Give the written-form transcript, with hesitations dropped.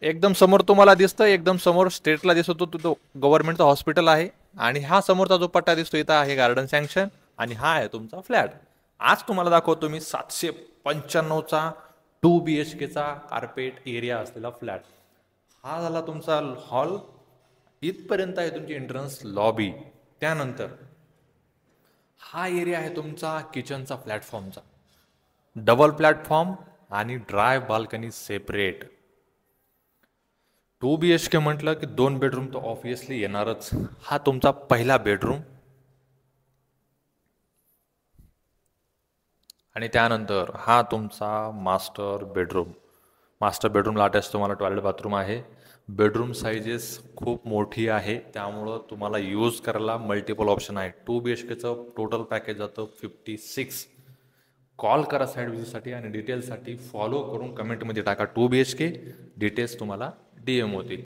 एकदम समोर तुम्हाला दिसतं, एकदम समोर स्टेटला दिसतो तो गव्हर्नमेंटचा हॉस्पिटल आहे. आणि हा समोरचा जो पट्टा दिसतो इथं आहे गार्डन सँक्शन. आणि हा आहे तुमचा फ्लॅट. आज तुम्हाला दाखवतो मी 795चा 2 BHKचा कार्पेट एरिया असलेला फ्लॅट. हा झाला तुमचा हॉल. इथपर्यंत आहे तुमची एंट्रन्स लॉबी. त्यानंतर हा एरिया आहे तुमचा किचनचा प्लॅटफॉर्मचा. डबल प्लॅटफॉर्म आणि ड्राय बाल्कनी सेपरेट. 2 BHK म्हटलं की 2 बेडरूम तर ऑब्विसली येणारच. हा तुमचा पहिला बेडरूम. आणि त्यानंतर हा तुमचा मास्टर बेडरूम. मास्टर बेडरूमला अटॅच तुम्हाला टॉयलेट बाथरूम आहे. बेडरूम साईजेस खूप मोठी आहे, त्यामुळं तुम्हाला यूज करायला मल्टिपल ऑप्शन आहे. 2 BHKचं टोटल पॅकेज जातं 56. कॉल करा साईड व्हिजिटसाठी आणि डिटेल्ससाठी फॉलो करून कमेंटमध्ये टाका 2 BHK. डिटेल्स तुम्हाला DM होतील.